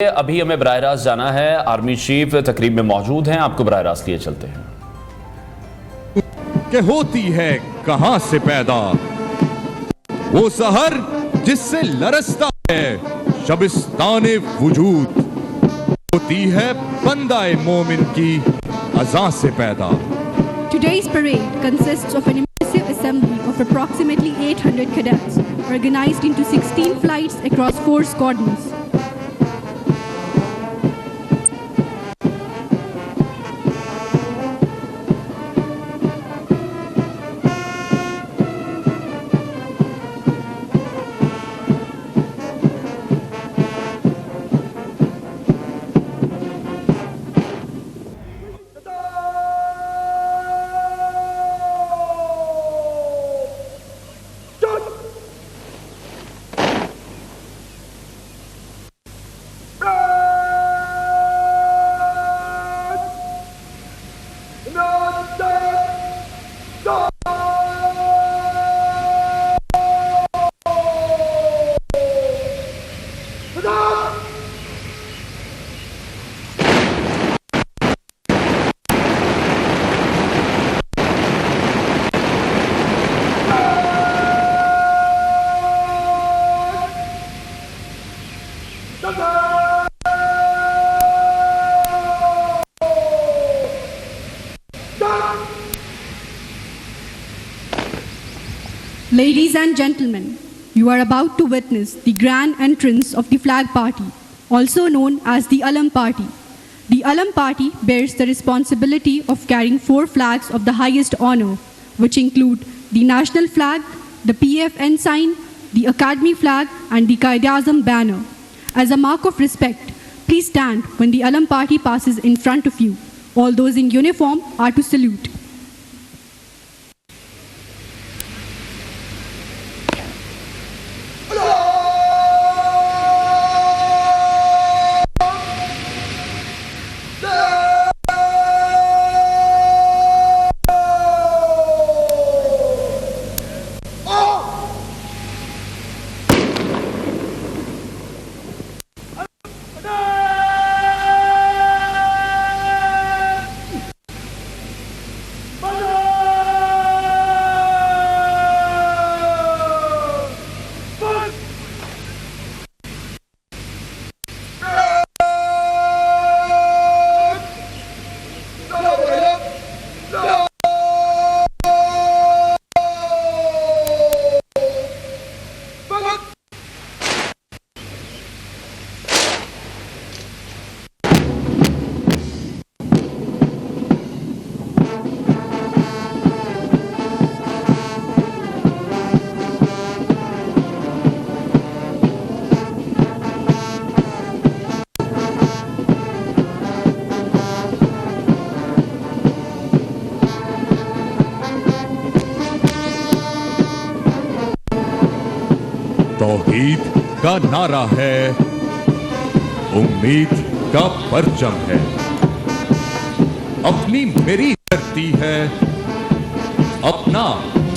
अभी हमें बराह रास्त जाना है। आर्मी चीफ तकरीब में मौजूद हैं, आपको बराह रास्त लिए चलते हैं। कि होती है कहां से पैदा वो सहर जिससे लरसता है शबिस्ताने वजूद, होती है बंदाए मोमिन की अज़ां से पैदा। Today's parade consists of an impressive assembly of approximately 800 cadets, organized into 16 flights across 4 squadrons. Ladies and gentlemen, you are about to witness the grand entrance of the flag party, also known as the Alam Party. The Alam Party bears the responsibility of carrying 4 flags of the highest honor, which include the national flag, the PF ensign, the Academy flag, and the Quaid-e-Azam banner. As a mark of respect, please stand when the Alam Party passes in front of you. All those in uniform are to salute. तौहीद का नारा है, उम्मीद का परचम है, अपनी मेरी धरती है, अपना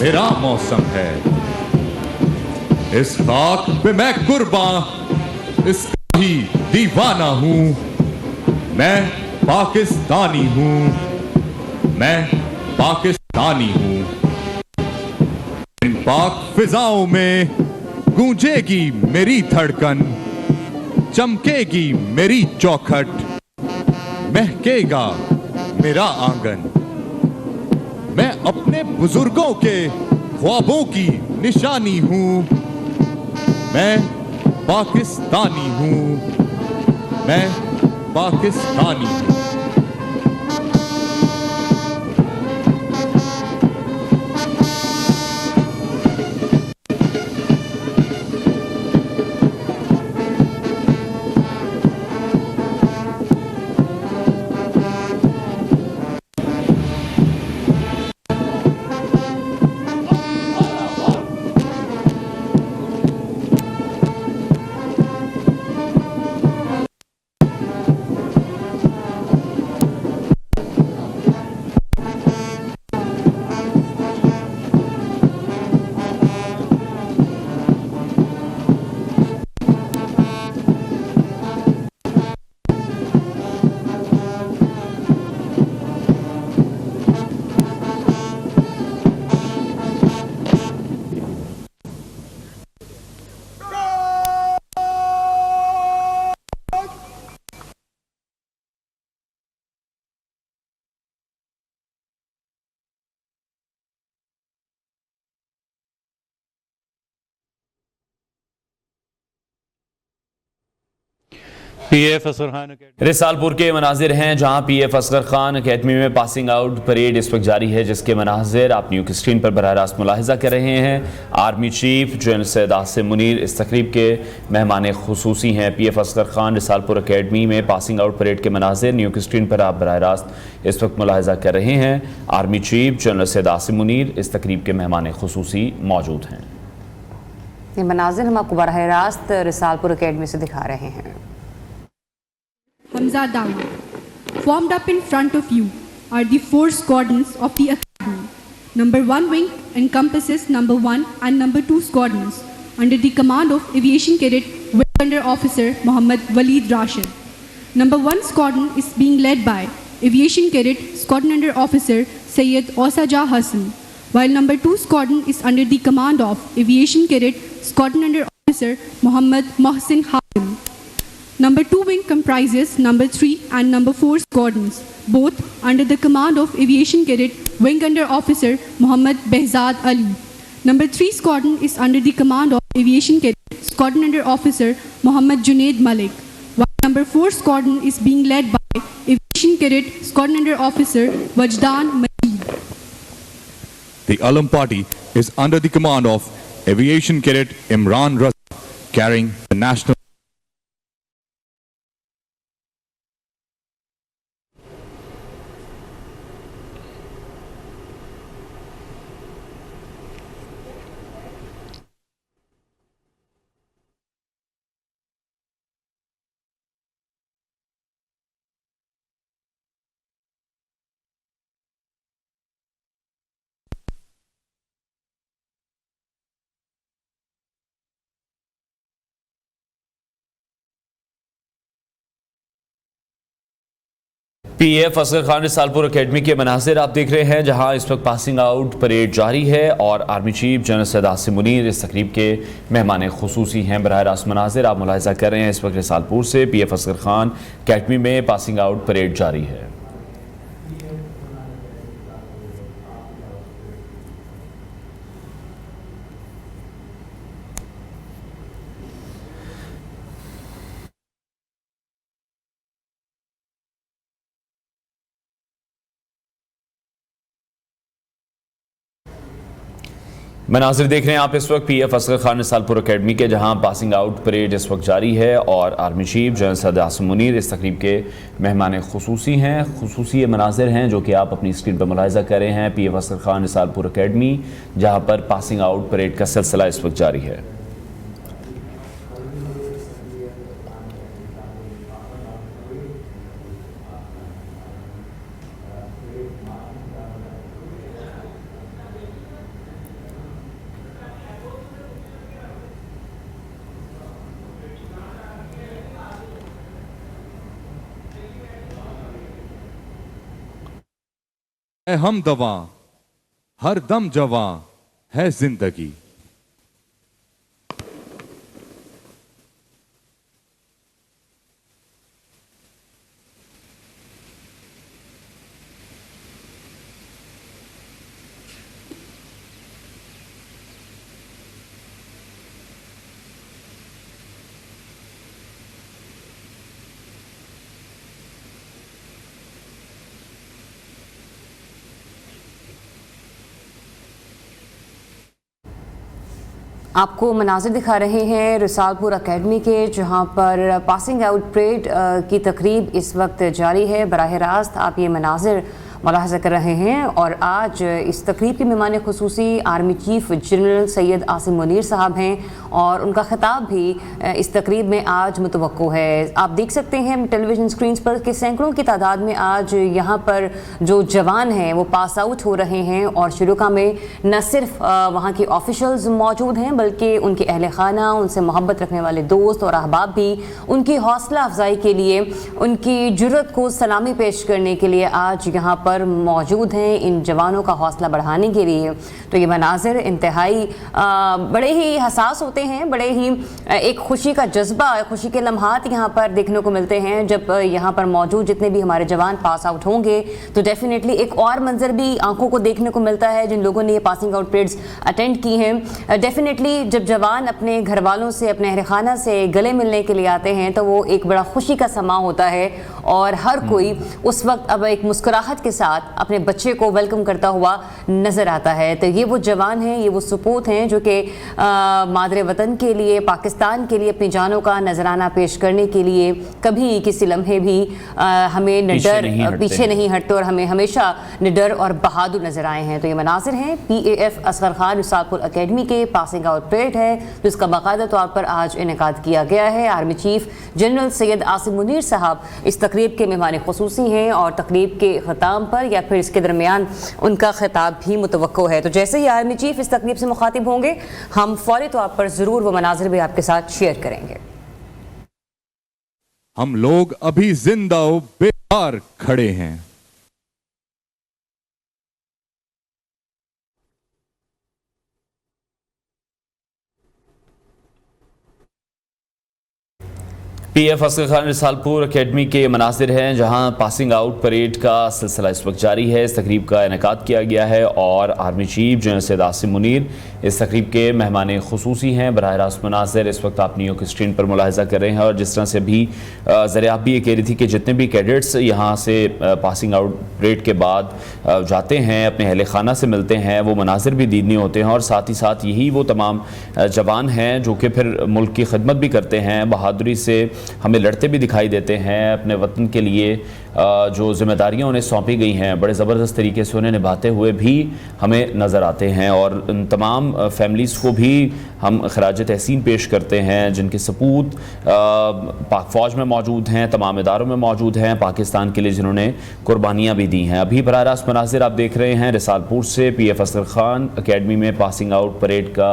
मेरा मौसम है। इस खाक पे मैं कुर्बान, इसका ही दीवाना हूं। मैं पाकिस्तानी हूं, मैं पाकिस्तानी हूं। इन पाक फिजाओं में गूंजेगी मेरी धड़कन, चमकेगी मेरी चौखट, महकेगा मेरा आंगन। मैं अपने बुजुर्गों के ख्वाबों की निशानी हूं। मैं पाकिस्तानी हूं, मैं पाकिस्तानी हूं। पीएफ असगर खान अकेडमी रिसालपुर के मनाजिर हैं जहां पीएफ असगर खान अकेडमी में पासिंग आउट परेड इस वक्त जारी है, जिसके मनाजिर आप न्यू स्क्रीन पर बराह रास्त मुलाहिजा कर रहे हैं। Army chief general Syed Asim Munir इस तकरीब के मेहमान खुसूसी हैं। पीएफ असगर खान रिसालपुर अकेडमी में पासिंग आउट परेड के मनाजिर न्यू स्क्रीन पर आप बराह रास्त इस वक्त मुलाहिजा कर रहे हैं। Army chief general Syed Asim Munir इस तकरीब के मेहमान खुसूसी मौजूद हैं। ये मनाजिर हम आपको बराह रास्त रिसालपुर अकेडमी से दिखा रहे हैं। Hamza Dawa. Formed up in front of you are the 4 squadrons of the academy. Number 1 wing encompasses number 1 and number 2 squadrons under the command of Aviation Cadet Wing Commander Officer Mohammad Waleed Rashid. Number 1 squadron is being led by Aviation Cadet Squadron Under Officer Sayyid Osaja Hassan, while number 2 squadron is under the command of Aviation Cadet Squadron Under Officer Mohammad Mohsin Hakim. Number 2 wing comprises number 3 and number 4 squadrons, both under the command of Aviation Cadet Wing Under Officer Mohammad Behzad Ali. Number 3 squadron is under the command of Aviation Cadet Squadron Under Officer Mohammad Junaid Malik, while number 4 squadron is being led by Aviation Cadet Squadron Under Officer Wajdan Majid. The Alam Party is under the command of Aviation Cadet Imran Raza, carrying the national. PF Asghar Khan Risalpur academy के मनाजिर आप देख रहे हैं, जहां इस वक्त passing out parade जारी है और army chief general Syed Asim Munir इस तकरीब के मेहमान खुसूसी हैं। बराह रास्त मनाजिर आप मुलाहिजा कर रहे हैं इस वक्त रिसालपुर से। पीएफ असगर खान अकेडमी में पासिंग आउट परेड जारी है। मनाजिर देख रहे हैं आप इस वक्त पीएफ असगर खान रिसालपुर अकेडमी के, जहां पासिंग आउट परेड इस वक्त जारी है और army chief general Syed Asim Munir इस तकरीब के मेहमान खुसूसी हैं। खुसूसी ये मनाजिर हैं जो कि आप अपनी स्क्रीन पर मुलाहिजा कर रहे हैं। पीएफ असगर खान रिसालपुर अकेडमी जहां पर पासिंग आउट परेड का सिलसिला इस वक्त जारी है। हम दवा हर दम जवां है जिंदगी। आपको मनाजिर दिखा रहे हैं रिसालपुर अकेडमी के, जहां पर पासिंग आउट परेड की तकरीब इस वक्त जारी है। बराह रास्त आप ये मनाजिर मुलाहिजा कर रहे हैं और आज इस तकरीब के मेहमान खुसूसी army chief general Syed Asim Munir साहब हैं और उनका खिताब भी इस तकरीब में आज मुतवक्को है। आप देख सकते हैं टेलीविज़न स्क्रीन पर कि सैकड़ों की तादाद में आज यहाँ पर जो जवान हैं वो पास आउट हो रहे हैं और शुरुका में न सिर्फ वहाँ के ऑफिशल्स मौजूद हैं बल्कि उनके अहल खाना, उनसे मोहब्बत रखने वाले दोस्त और अहबाब भी उनकी हौसला अफजाई के लिए, उनकी जुर्रत को सलामी पेश करने के लिए आज यहाँ पर पर मौजूद हैं इन जवानों का हौसला बढ़ाने के लिए। तो ये मनाजिर इंतहाई बड़े ही हसास होते हैं, बड़े ही एक खुशी का जज्बा, खुशी के लम्हात यहाँ पर देखने को मिलते हैं। जब यहाँ पर मौजूद जितने भी हमारे जवान पास आउट होंगे तो डेफिनेटली एक और मंजर भी आंखों को देखने को मिलता है जिन लोगों ने ये पासिंग आउट परेड्स अटेंड की हैं। डेफिनेटली जब जवान अपने घर वालों से, अपने अहल खाना से गले मिलने के लिए आते हैं तो वो एक बड़ा खुशी का समा होता है और हर कोई उस वक्त अब एक मुस्कुराहट के साथ अपने बच्चे को वेलकम करता हुआ नजर आता है। तो ये वो जवान हैं, ये वो सपूत हैं जो कि मादरे वतन के लिए, पाकिस्तान के लिए अपनी जानों का नजराना पेश करने के लिए कभी किसी लम्हे भी हमें निडर पीछे नहीं हटते और हमें हमेशा निडर और बहादुर नजर आए हैं। तो ये मनाजिर हैं PAF असगर खान रिसालपुर अकेडमी के पासिंग आउट परेड है जिसका बाकायदा तौर पर आज इनेकाद किया गया है। Army chief general Syed Asim Munir साहब इस तकरीब के मेहमान खुसूसी हैं और तकरीब के ख़िताम पर या फिर इसके दरमियान उनका खिताब भी मुतवक्को है। तो जैसे ही आर्मी चीफ इस तकरीब से मुखातिब होंगे हम फौरी तौर पर ज़रूर वो मनाजिर भी आपके साथ शेयर करेंगे। हम लोग अभी जिंदा बेकार खड़े हैं। PF असगर खान रिसालपुर अकेडमी के मनासिर हैं जहां पासिंग आउट परेड का सिलसिला इस वक्त जारी है। इस तकरीब का इनेकाद किया गया है और army chief general Syed Asim Munir इस तकरीब के मेहमान खुसूसी हैं। बराह रास्त मनासिर इस वक्त आप न्यू की स्क्रीन पर मुलाहिजा कर रहे हैं और जिस तरह से भी ज़रिया भी ये कह रही थी कि जितने भी कैडेट्स यहाँ से पासिंग आउट परेड के बाद जाते हैं, अपने अहल खाना से मिलते हैं, वो मनासिर भी दीदनी होते हैं और साथ ही साथ यही वो तमाम जवान हैं जो कि फिर मुल्क की खिदमत भी करते हैं, बहादुरी से हमें लड़ते भी दिखाई देते हैं। अपने वतन के लिए जो जिम्मेदारियां उन्हें सौंपी गई हैं बड़े ज़बरदस्त तरीके से उन्हें निभाते हुए भी हमें नज़र आते हैं और उन तमाम फैमिलीज़ को भी हम खराज तहसीन पेश करते हैं जिनके सपूत पाक फ़ौज में मौजूद हैं, तमाम इदारों में मौजूद हैं, पाकिस्तान के लिए जिन्होंने कुर्बानियाँ भी दी हैं। अभी बराह रास्त मनाज़िर आप देख रहे हैं रिसालपुर से PF असगर खान अकेडमी में पासिंग आउट परेड का,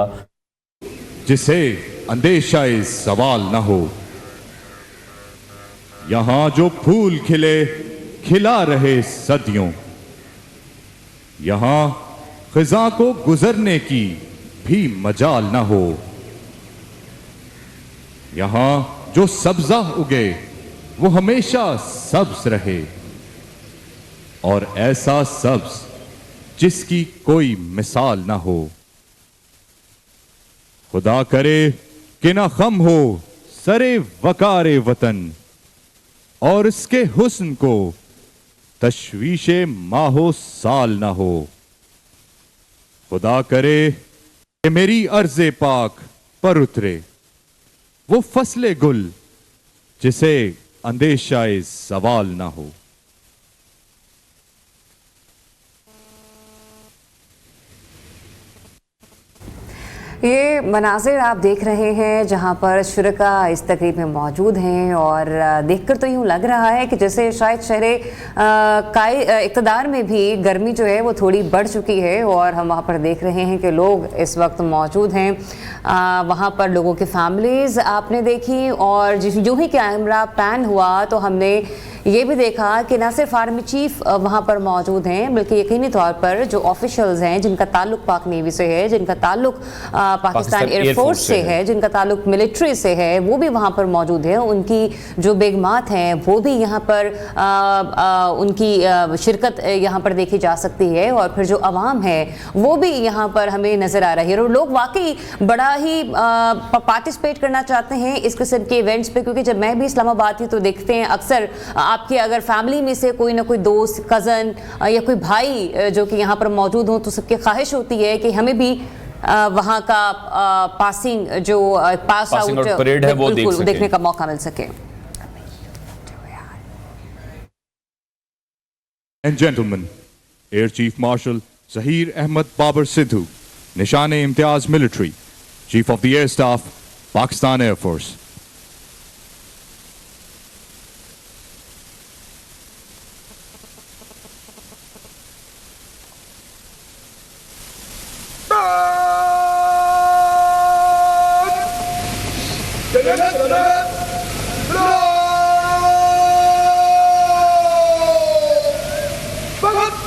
जिसे अंदेशा सवाल न हो। यहां जो फूल खिले खिला रहे सदियों, यहां खिजा को गुजरने की भी मजाल न हो। यहां जो सब्जा उगे वो हमेशा सब्ज रहे और ऐसा सब्ज जिसकी कोई मिसाल न हो। खुदा करे कि न खम हो सरे वकारे वतन और इसके हुस्न को तशवीशे माहो साल ना हो। खुदा करे कि मेरी अर्ज़े पाक पर उतरे वो फसले गुल जिसे अंदेशाए सवाल ना हो। ये मनाजिर आप देख रहे हैं जहां पर शुरका इस तकरीब में मौजूद हैं और देखकर तो यूँ लग रहा है कि जैसे शायद शहरे इक़्तिदार में भी गर्मी जो है वो थोड़ी बढ़ चुकी है और हम वहाँ पर देख रहे हैं कि लोग इस वक्त मौजूद हैं। वहाँ पर लोगों की फैमिलीज़ आपने देखी और यूँ ही कैमरा पैन हुआ तो हमने ये भी देखा कि न सिर्फ आर्मी चीफ वहाँ पर मौजूद हैं बल्कि यकीनी तौर पर जो ऑफिशियल्स हैं जिनका ताल्लुक पाक नेवी से है, जिनका ताल्लुक पाकिस्तान एयरफोर्स से है, जिनका ताल्लुक मिलिट्री से है, वो भी वहाँ पर मौजूद है। उनकी जो बेगमात हैं वो भी यहाँ पर उनकी शिरकत यहाँ पर देखी जा सकती है और फिर जो अवाम है वो भी यहाँ पर हमें नज़र आ रही है और लोग वाकई बड़ा ही पार्टिसिपेट करना चाहते हैं इस किस्म के इवेंट्स पे, क्योंकि जब मैं भी इस्लामाबाद थी तो देखते हैं अक्सर आपके अगर फैमिली में से कोई ना कोई दोस्त, कज़न या कोई भाई जो कि यहाँ पर मौजूद हो तो सबकी ख्वाहिश होती है कि हमें भी वहाँ का पासिंग जो पास आउट परेड है वो देखने का मौका मिल सके। And gentlemen, Air Chief Marshal Zahir Ahmed Babar Sidhu, Nishan-e-Imtiaz Military, Chief of the Air Staff, Pakistan Air Force. Bhagat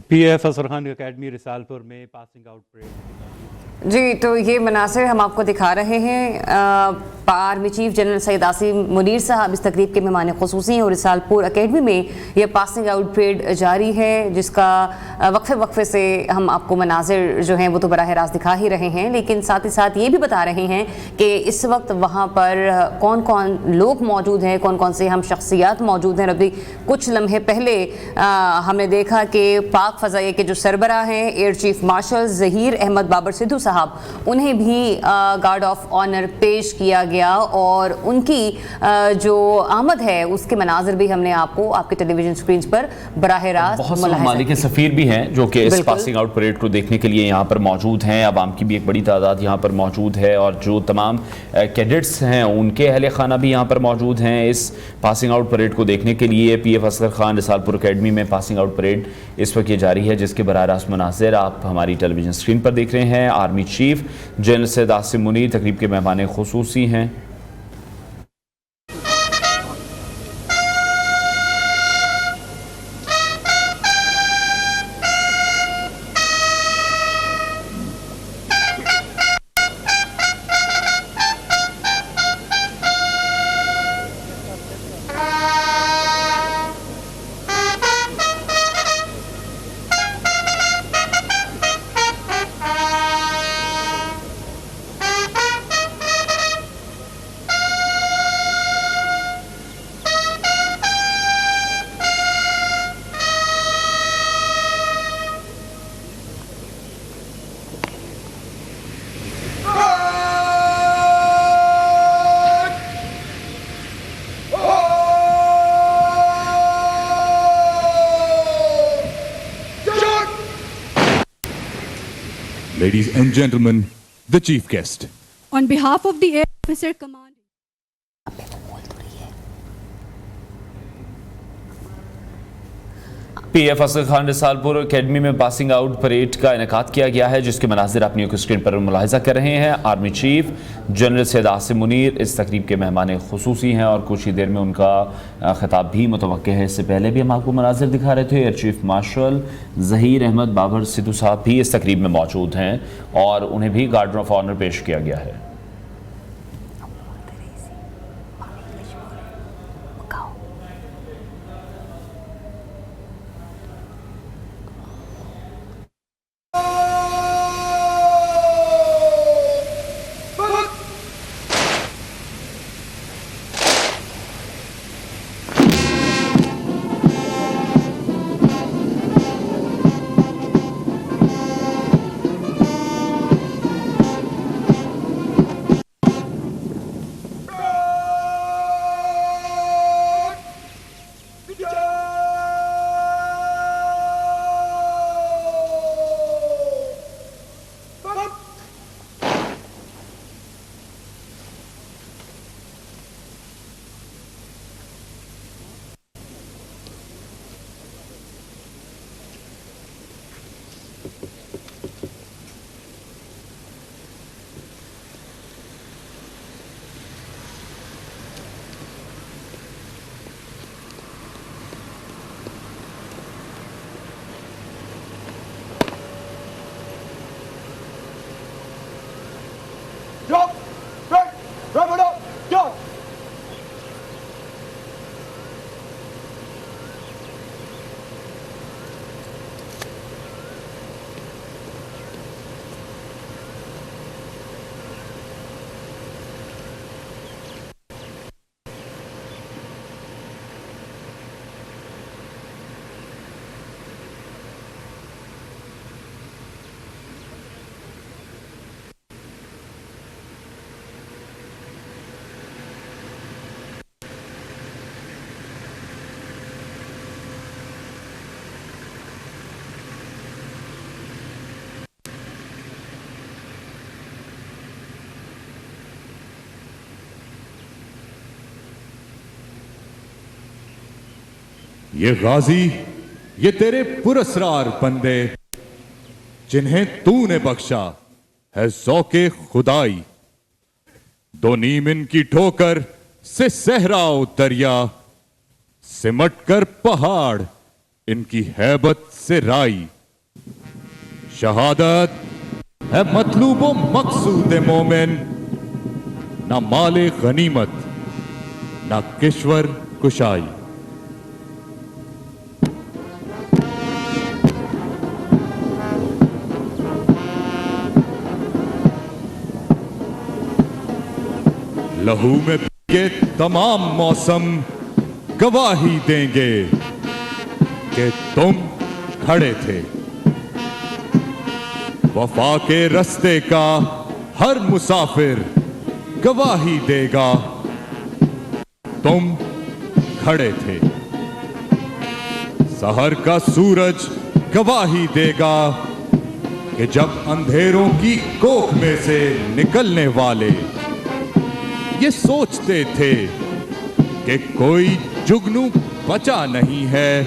PF Asghar Khan academy Risalpur में पासिंग आउट परेड। जी, तो ये मनासिर हम आपको दिखा रहे हैं। Army chief general Syed Asim Munir साहब इस तकरीब के मेहमान खुसूसी हैं और रिसालपुर अकेडमी में यह पासिंग आउट परेड जारी है, जिसका वक्फे से हम आपको मनासिर जो हैं वो तो बराह रास्त दिखा ही रहे हैं, लेकिन साथ ही साथ ये भी बता रहे हैं कि इस वक्त वहाँ पर कौन कौन लोग मौजूद हैं, कौन कौन से हम शख्सियात मौजूद हैं। अभी कुछ लम्हे पहले हमने देखा कि पाक फ़ज़ाइया के जो सरबराह हैं air chief marshal Zaheer Ahmed Babar Sidhu साहब, उन्हें भी गार्ड ऑफ ऑनर पेश किया गया और उनकी जो आमद है उसके मनाजिर भी हमने आपको आपके टेलीविजन स्क्रीन पर बराह रास्त बहुत से ममालिक के सफ़ीर भी हैं जो कि इस पासिंग आउट परेड को देखने के लिए यहाँ पर मौजूद हैं। आवाम की भी एक बड़ी तादाद यहाँ पर मौजूद है और जो तमाम कैडेट्स हैं उनके अहले खाना भी यहाँ पर मौजूद हैं इस पासिंग आउट परेड को देखने के लिए। पीएफ असगर खान रिसालपुर अकेडमी में पासिंग आउट परेड इस वक्त ये जारी है, जिसके बराह रास्त मनाज़िर आप हमारी टेलीविजन स्क्रीन पर देख रहे हैं। Army chief general Syed Asim Munir तकरीब के मेहमान खुसूसी हैं। Ladies and gentlemen, the chief guest. On behalf of the Air Officer Command, PF Asghar Khan Risalpur academy में पासिंग आउट परेड का इनेकाद किया गया है, जिसके मनाजिर अपनी स्क्रीन पर मुलाहिजा कर रहे हैं। Army chief general Syed Asim Munir इस तकरीब के मेहमान खुसूसी हैं और कुछ ही देर में उनका खिताब भी मुतवक्के है। इससे पहले भी हम आपको मनाजिर दिखा रहे थे। Air chief marshal Zaheer Ahmed Babar Sidhu साहब भी इस तकरीब में मौजूद हैं और उन्हें भी गार्ड ऑफ ऑनर पेश किया गया है। Drop! Right! Wrap it up! Go! ये गाजी, ये तेरे पुरस्रार बंदे जिन्हें तूने बख्शा है ज़ौके खुदाई। दो नीम इनकी ठोकर से सहराओ दरिया, सिमट कर पहाड़ इनकी हैबत से राई। शहादत है मतलूब मकसूद मोमिन, ना माले गनीमत ना किश्वर कुशाई। लहू में भीगे तमाम मौसम गवाही देंगे कि तुम खड़े थे। वफा के रास्ते का हर मुसाफिर गवाही देगा, तुम खड़े थे। सहर का सूरज गवाही देगा कि जब अंधेरों की कोख में से निकलने वाले ये सोचते थे कि कोई जुगनू बचा नहीं है,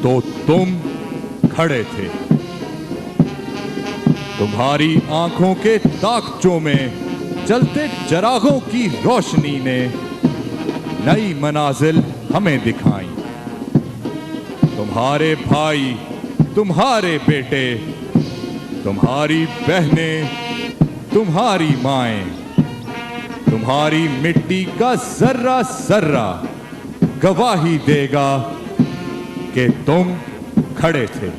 तो तुम खड़े थे। तुम्हारी आंखों के ताकचों में जलते चरागों की रोशनी ने नई मनाजिल हमें दिखाई। तुम्हारे भाई, तुम्हारे बेटे, तुम्हारी बहनें, तुम्हारी माएं, तुम्हारी मिट्टी का जर्रा जर्रा गवाही देगा कि तुम खड़े थे।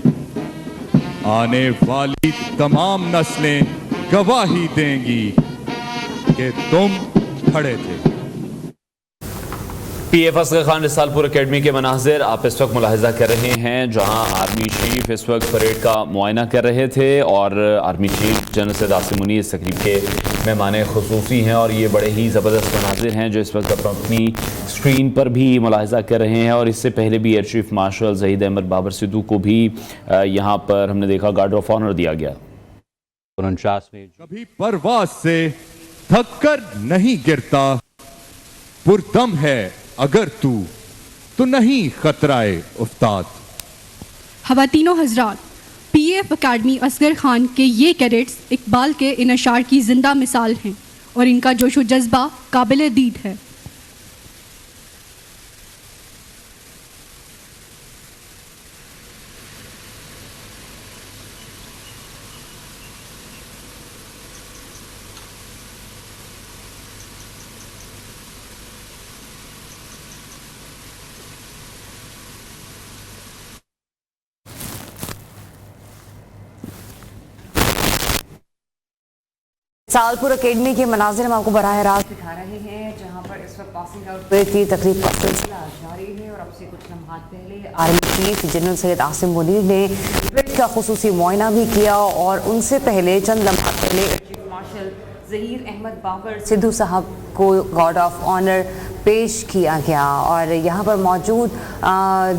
आने वाली तमाम नस्लें गवाही देंगी कि तुम खड़े थे। पीएफ असगर खान रिसालपुर एकेडमी के मनाजिर आप इस वक्त मुलाहिजा कर रहे हैं, जहां आर्मी चीफ इस वक्त परेड का मुआयना कर रहे थे और army chief general Syed Asim Munir इस तकरीब के मेहमान खुसूसी हैं। और ये बड़े ही ज़बरदस्त मनाजिर हैं जो इस वक्त आप अपनी स्क्रीन पर भी मुलाहिजा कर रहे हैं। और इससे पहले भी air chief marshal Zahid Ahmed Babar Sidhu को भी यहाँ पर हमने देखा गार्ड ऑफ ऑनर दिया गया। 49 में कभी परवाज से थक कर नहीं गिरता, पुरदम है अगर तू तो नहीं खतराए उफ्ताद। खवातीनो हजरात, पीएफ अकेडमी असगर खान के ये कैडेट्स इकबाल के इन अशार की जिंदा मिसाल हैं और इनका जोशो जज्बा काबिल दीद है। रिसालपुर एकेडमी के मनाजिर हम आपको बराह रास्त दिखा रहे हैं, जहां पर इस वक्त पासिंग आउट परेड की तकरीब का सिलसिला जारी है। और अब से कुछ लम्हात पहले army chief general Syed Asim Munir ने परेड का खुसूसी मुआयना भी किया और उनसे पहले चंद लम्हात पहले चीफ मार्शल ज़हीद अहमद बाबर सिद्धू साहब को गार्ड ऑफ ऑनर पेश किया गया। और यहाँ पर मौजूद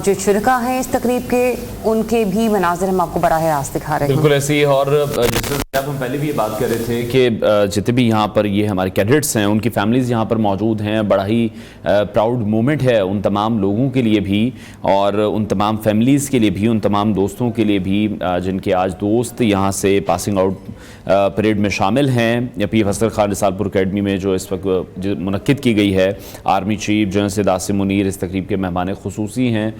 जो शुरका हैं इस तकरीब के, उनके भी मनाजिर हम आपको बराह रास्त दिखा रहे हैं। बिल्कुल ऐसे ही। और जिस हम पहले भी ये बात कर रहे थे कि जितने भी यहाँ पर ये हमारे कैडेट्स हैं उनकी फैमिलीज़ यहाँ पर मौजूद हैं। बड़ा ही प्राउड मोमेंट है उन तमाम लोगों के लिए भी और उन तमाम फैमिलीज़ के लिए भी, उन तमाम दोस्तों के लिए भी जिनके आज दोस्त यहाँ से पासिंग आउट परेड में शामिल हैं। पीएफ असगर खान रिसालपुर एकेडमी में जो इस वक्त मुनक्किद की गई है, army chief general Syed Asim Munir इस तकरीब के मेहमान खुसूसी हैं।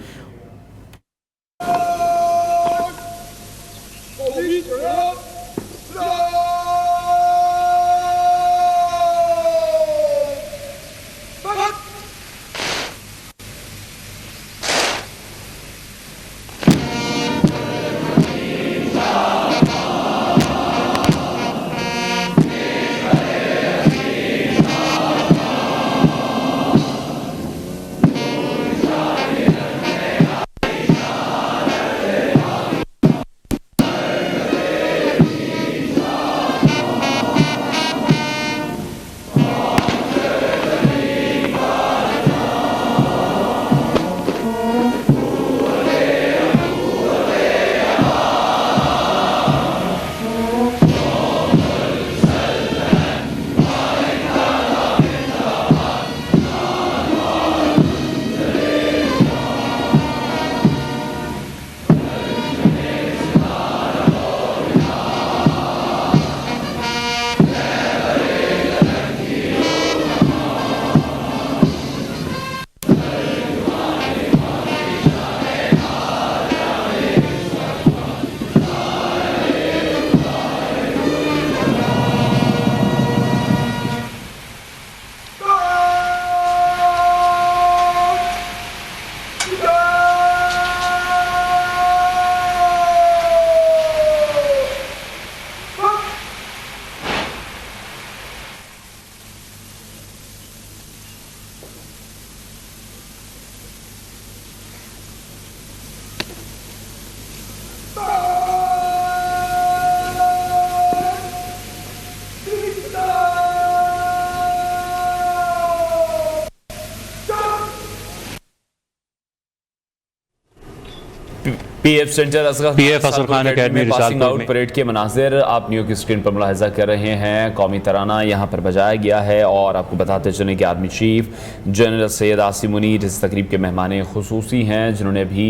PF centre PF Asghar Khan academy passing Risalpur out में। परेड के मनाजिर आप न्यू की स्क्रीन पर मुलाहिजा कर रहे हैं। कौमी तराना यहाँ पर बजाया गया है और आपको बताते चलें कि army chief general Syed Asim Munir इस तकरीब के मेहमान खुसूसी हैं, जिन्होंने भी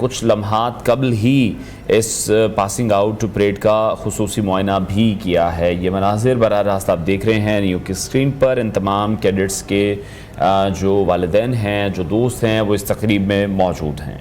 कुछ लम्हात कबल ही इस पासिंग आउट परेड का खुसूसी मुआयना भी किया है। ये मनाजिर बराह रास्त आप देख रहे हैं न्यू की स्क्रीन पर। इन तमाम कैडेट्स के जो वालिदैन हैं, जो दोस्त हैं, वो इस तकरीब में मौजूद हैं।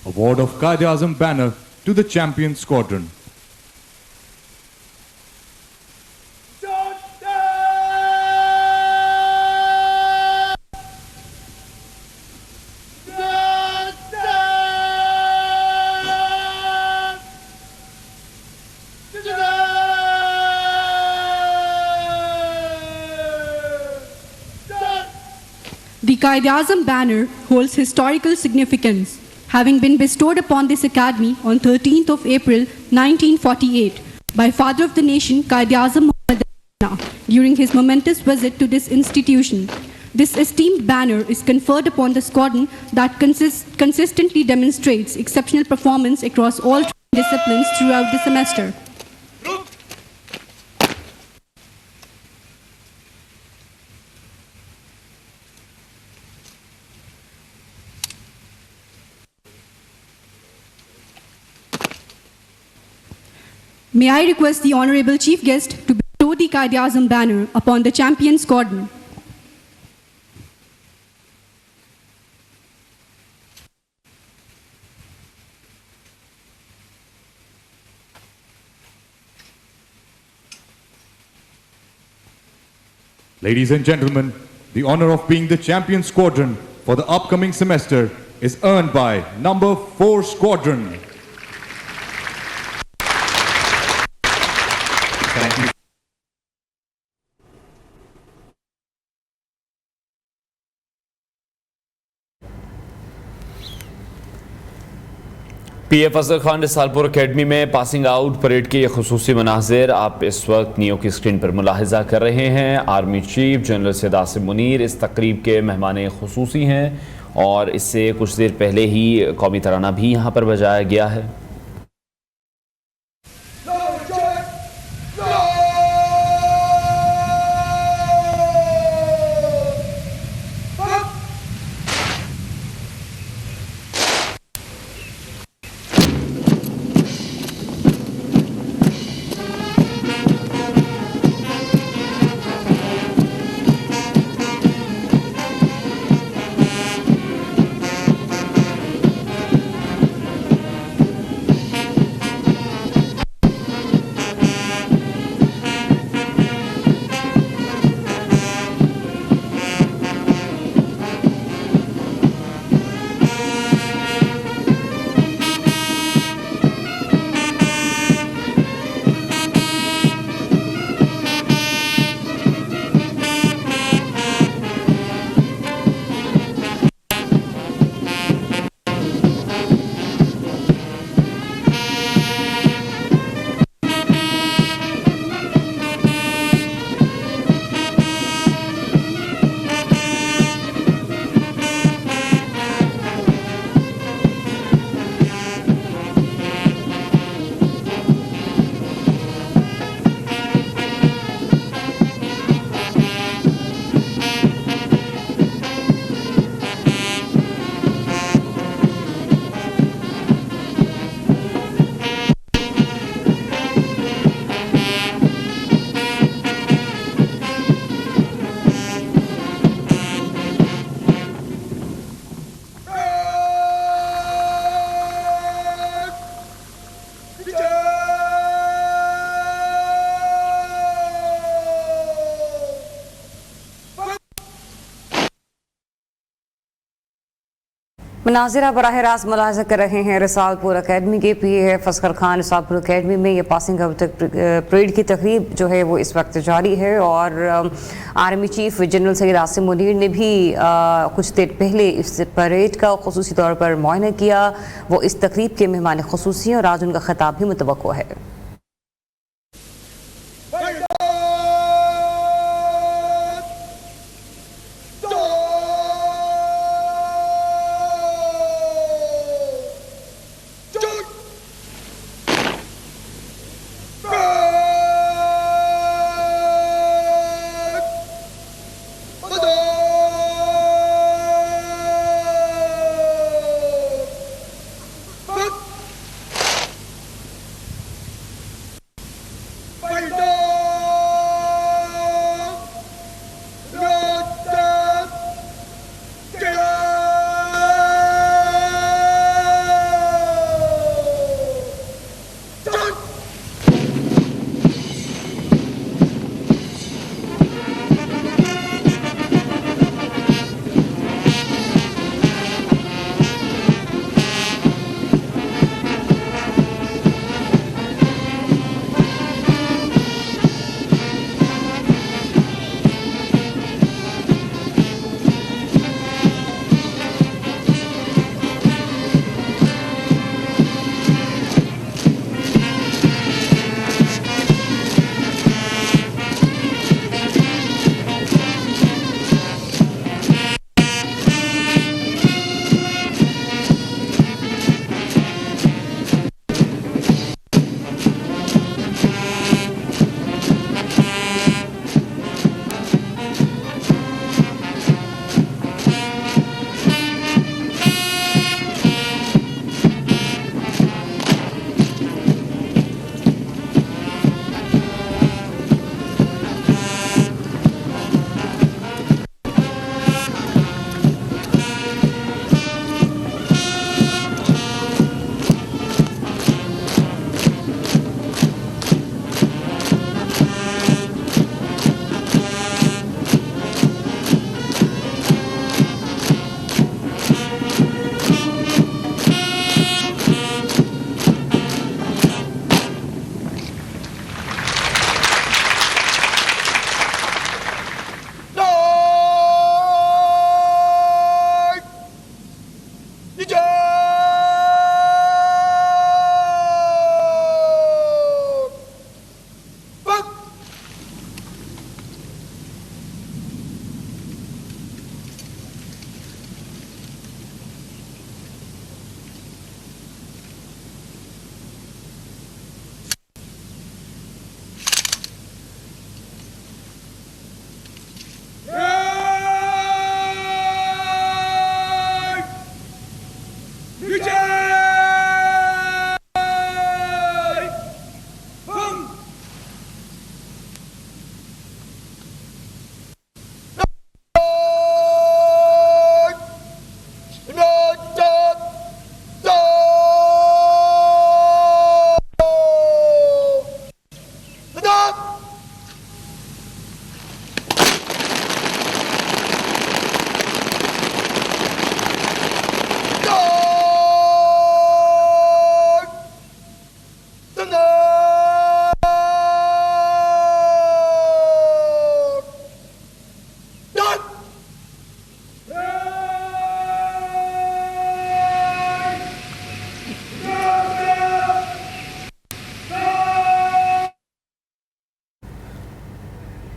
Award of Qaid-e-Azam banner to the champion squadron. The Qaid-e-Azam banner holds historical significance, having been bestowed upon this academy on 13th of April 1948 by Father of the Nation Qaid-e-Azam Muhammad Ali during his momentous visit to this institution. This esteemed banner is conferred upon the squadron that consistently demonstrates exceptional performance across all disciplines throughout the semester. May I request the Honorable Chief Guest to bestow the Qaid-e-Azam banner upon the champion squadron. Ladies and gentlemen, the honor of being the champion squadron for the upcoming semester is earned by number 4 squadron. PF Asghar Khan Risalpur academy में passing out parade के खुसूसी मनाजिर आप इस वक्त neo की screen पर मुलाहिजा कर रहे हैं। Army chief general Syed Asim Munir इस तकरीब के मेहमान खुसूसी हैं और इससे कुछ देर पहले ही कौमी तराना भी यहाँ पर बजाया गया है। मनाज़िर बराह रास्त मुलाहिज़ा कर रहे हैं रिसालपुर अकेडमी के PAF असगर खान। रिसालपुर अकेडमी में ये पासिंग आउट परेड की तकरीब जो है वो इस वक्त जारी है और army chief general Syed Asim Munir ने भी कुछ देर पहले इस परेड का खुसूसी तौर पर मुआयना किया। वो इस तकरीब के मेहमान खुसूसी हैं और आज उनका खिताब भी मुतवक्को है।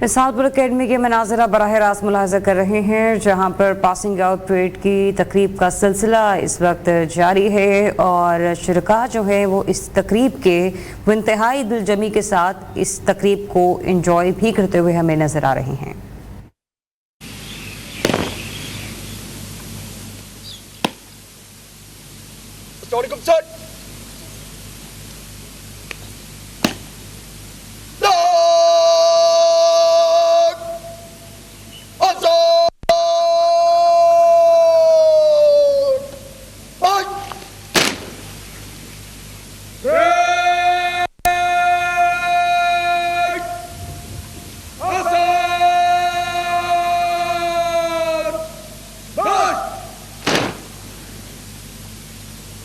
रिसालपुर अकेडमी के मनाज़िर बराह रास्त मुलाहिज़ा कर रहे हैं, जहां पर पासिंग आउट परेड की तकरीब का सिलसिला इस वक्त जारी है और शुरका जो है वो इस तकरीब के इंतहाई दिलजमी के साथ इस तकरीब को इंजॉय भी करते हुए हमें नज़र आ रहे हैं।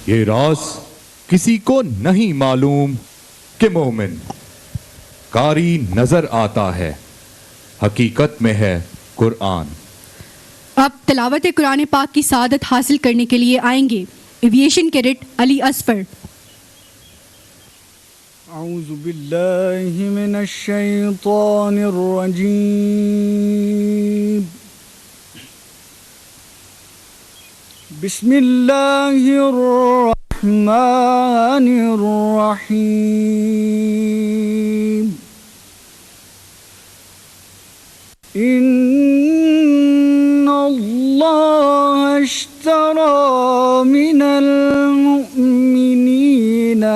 ये राज किसी को नहीं मालूम कि मोमिन कारी नजर आता है, हकीकत में है कुरान। अब तिलावत कुरान पाक की सादत हासिल करने के लिए आएंगे एविएशन कैडेट अली असफर। अऊज़ु बिल्लाहि मिनश शैतानिर रजीम। बिस्मिल्लाहिर रहमानिर रहीम। इन्नल्लाह अश्तरा मिनल मुमिनीना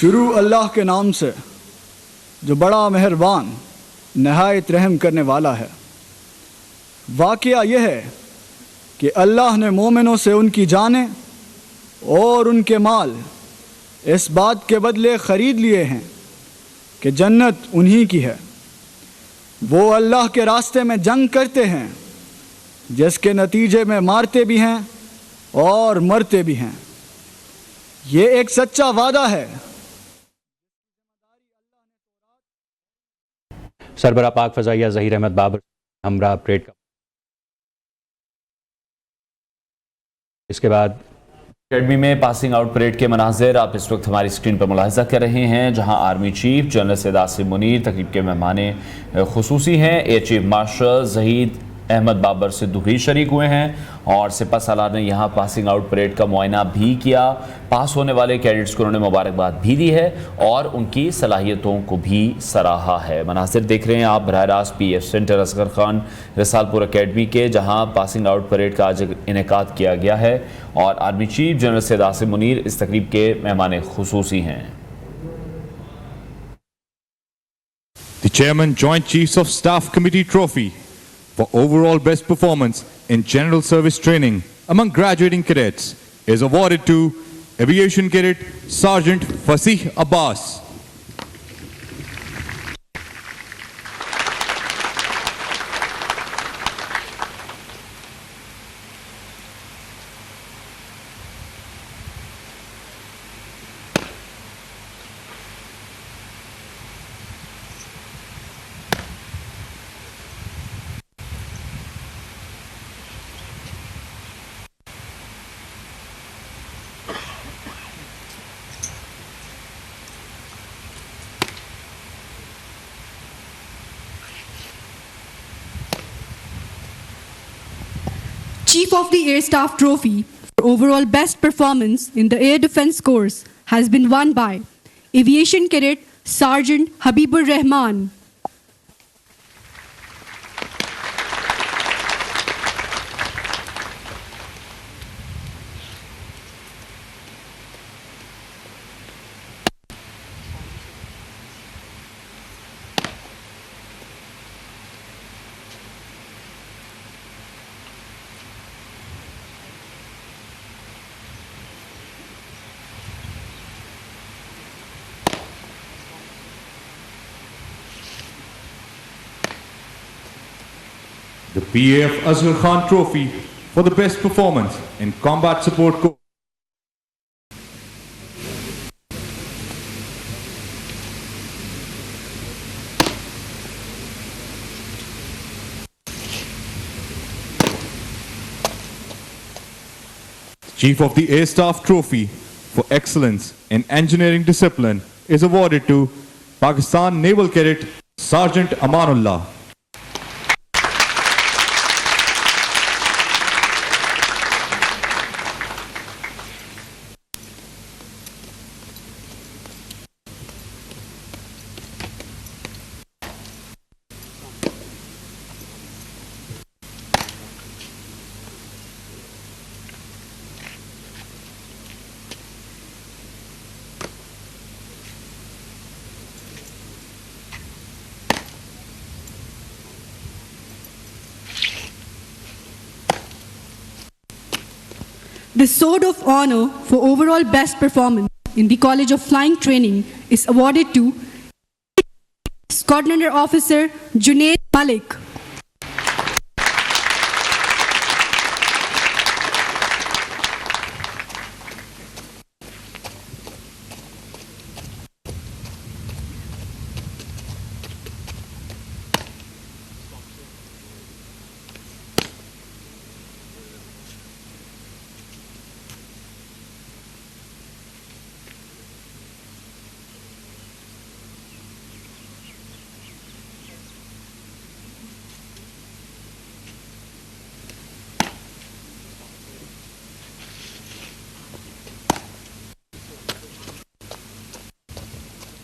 शुरू अल्लाह के नाम से जो बड़ा मेहरबान नहायत रहम करने वाला है। वाक़या यह है कि अल्लाह ने मोमिनों से उनकी जानें और उनके माल इस बात के बदले ख़रीद लिए हैं कि जन्नत उन्हीं की है। वो अल्लाह के रास्ते में जंग करते हैं जिसके नतीजे में मारते भी हैं और मरते भी हैं। ये एक सच्चा वादा है। सरबरा पाक फ़ज़ाइया ज़हीर अहमद बाबर हमरा परेड का। इसके बाद अकेडमी में पासिंग आउट परेड के मनाज़िर आप इस वक्त हमारी स्क्रीन पर मुलाहिज़ा कर रहे हैं, जहां army chief general Syed Asim Munir तकरीब के मेहमान खुसूसी हैं। Air chief marshal Zaheer Ahmed Babar Sidhu भी शरीक हुए हैं और सिपा सालार ने यहाँ पासिंग आउट परेड का मुआयना भी किया। पास होने वाले कैडेट्स को उन्होंने मुबारकबाद भी दी है और उनकी सलाहियतों को भी सराहा है। मनासिर देख रहे हैं आप बराह रास्त PF centre Asghar Khan Risalpur academy के, जहाँ पासिंग आउट परेड का आज इनेकाद किया गया है और army chief general Syed Asim Munir इस तकरीब के मेहमान खुसूसी हैं। The Chairman Joint Chiefs of Staff Committee Trophy for overall best performance in general service training among graduating cadets is awarded to Aviation Cadet Sergeant Fasih Abbas. Chief of the Air Staff Trophy for overall best performance in the Air Defense Course has been won by Aviation Cadet Sergeant Habibur Rahman. the PAF Asghar Khan Trophy for the best performance in combat support course. Chief of the Air Staff Trophy for excellence in engineering discipline is awarded to Pakistan Naval Cadet Sergeant Amanullah. The Sword of Honor for overall best performance in the College of Flying Training is awarded to Squadron Officer Junaid Malik.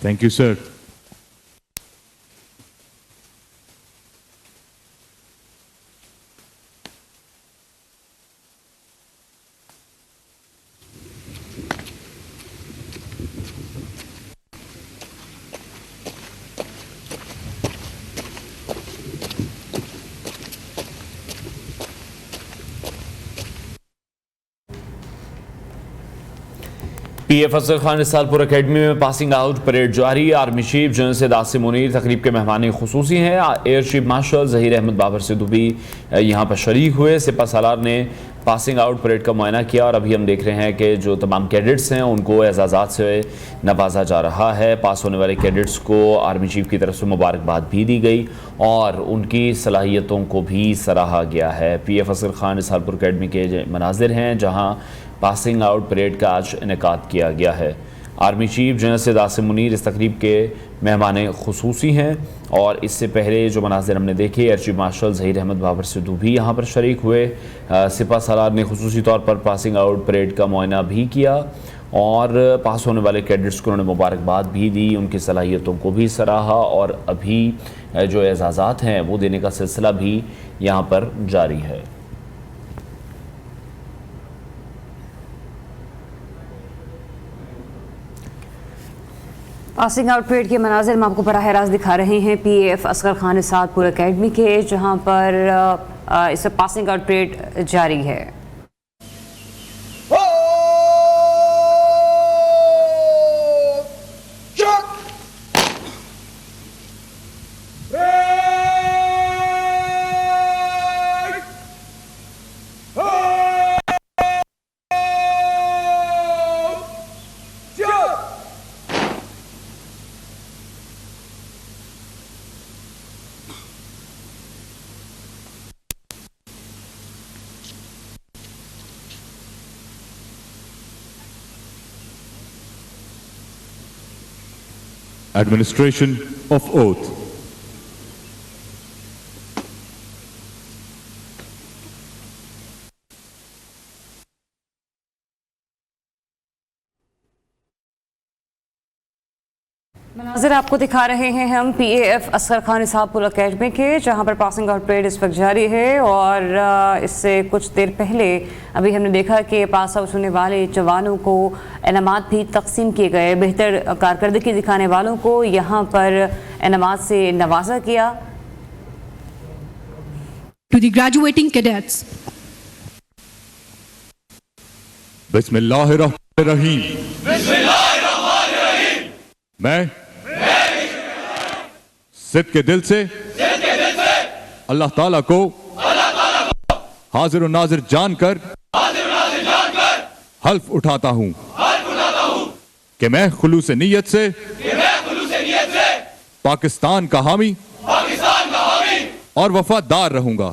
Thank you, sir. PAF Asghar Khan Risalpur academy में passing out parade जारी। Army chief general Syed Asim Munir तकरीब के मेहमान खुसूसी हैं। Air chief marshal Zaheer Ahmed Babar Sidhu भी यहाँ पर शरीक हुए। सिपा सालार ने पासिंग आउट परेड का मुआयना किया और अभी हम देख रहे हैं कि जो तमाम कैडेट्स हैं उनको एजाज़ात से नवाजा जा रहा है। पास होने वाले कैडेट्स को आर्मी चीफ की तरफ से मुबारकबाद भी दी गई और उनकी सलाहियतों को भी सराहा गया है। PAF असगर खान रिसालपुर अकेडमी के मनाजिर हैं जहाँ पासिंग आउट परेड का आज इनेकाद किया गया है। Army chief general Syed Asim Munir इस तकरीब के मेहमान खुसूसी हैं और इससे पहले जो मनाजिर हमने देखे air chief marshal Zaheer Ahmed Babar Sidhu भी यहाँ पर शरीक हुए। सिपा सालार ने खुसूसी तौर पर पासिंग आउट परेड का मुआयना भी किया और पास होने वाले कैडेट्स को उन्होंने मुबारकबाद भी दी, उनकी सलाहियतों को भी सराहा और अभी जो एजाज़ात हैं वो देने का सिलसिला भी यहाँ पर जारी है। पासिंग आउट परेड के मनाजिर हम आपको बराह रास्त दिखा रहे हैं PAF असगर खान रिसालपुर अकेडमी के, जहां पर इस पासिंग आउट परेड जारी है। Administration of oath. मनाजिर आपको दिखा रहे हैं हम PAF असगर खान रिसालपुर अकेडमी के, जहां पर पासिंग आउट परेड इस वक्त जारी है और इससे कुछ देर पहले अभी हमने देखा कि पास आउट होने वाले जवानों को इनामात भी तकसीम किए गए। बेहतर कारकर्दगी दिखाने वालों को यहां पर इनामात से नवाजा किया। To the graduating cadets. बिस्मिल्लाहिर्रहमानिर्रहीम। मैं सिद्ध के दिल से अल्लाह ताला को हाजिर और नाजिर जानकर हल्फ उठाता हूं कि मैं खुलूस नीयत से पाकिस्तान का हामी और वफादार रहूंगा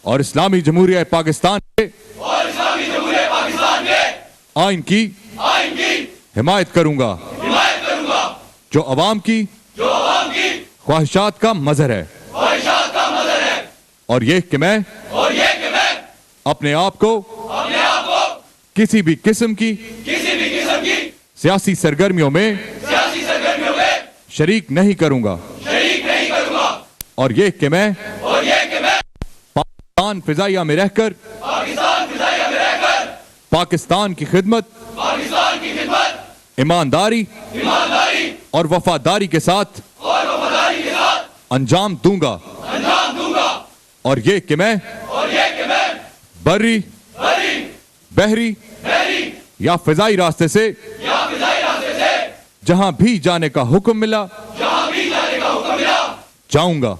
और इस्लामी जमहूरिया पाकिस्तान के आइन की हिमायत करूंगा जो अवाम की ख्वाहिशात का मजहर है और ये कि मैं अपने आप को किसी भी किस्म की सियासी सरगर्मियों में शरीक नहीं करूंगा और ये कि मैं पाकिस्तान फिजाइया में रहकर पाकिस्तान की खिदमत ईमानदारी और वफादारी के साथ अंजाम दूंगा और ये कि मैं बर्री बहरी या फिजाई रास्ते से जहां भी जाने का हुक्म मिला जाऊंगा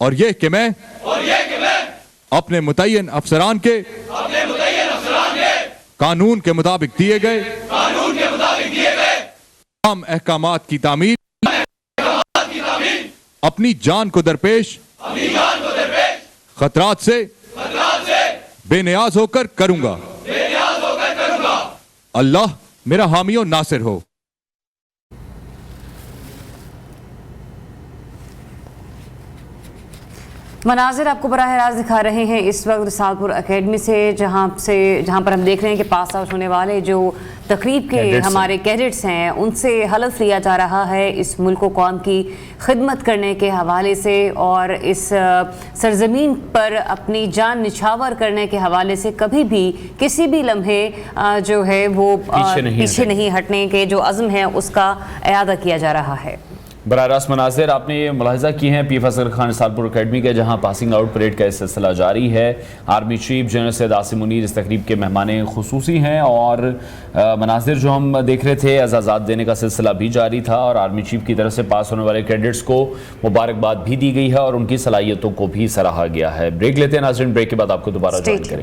और ये कि मैं अपने मुतय्यन अफसरान के कानून के मुताबिक दिए गए तमाम अहकामात की तामील अपनी जान को दरपेश खतरात से बेनियाज होकर करूंगा। अल्लाह मेरा हामी और नासिर हो। मनाजिर आपको बराह रास्त दिखा रहे हैं इस वक्त रिसालपुर एकेडमी से जहां पर हम देख रहे हैं कि पास आउट होने वाले जो तकरीब के हमारे कैडेट्स हैं उनसे हलफ लिया जा रहा है इस मुल्क व कौम की खिदमत करने के हवाले से और इस सरजमीन पर अपनी जान निछावर करने के हवाले से कभी भी किसी भी लम्हे जो है वो पीछे नहीं हटने के जो अज़्म है उसका इयादा किया जा रहा है। बराह रास्त मनाज़िर आपने ये मुलाहिज़ा की हैं पीएफ असगर खान रिसालपुर एकेडमी के जहाँ पासिंग आउट परेड का सिलसिला जारी है। Army chief general Syed Asim Munir इस तकरीब के मेहमान खुसूसी हैं और मनाज़िर जो हम देख रहे थे एजाज़ात देने का सिलसिला भी जारी था और आर्मी चीफ की तरफ से पास होने वाले कैडेट्स को मुबारकबाद भी दी गई है और उनकी सलाहियतों को भी सराहा गया है। ब्रेक लेते हैं नाज़रीन, ब्रेक के बाद आपको दोबारा ज्वाइन करेंगे।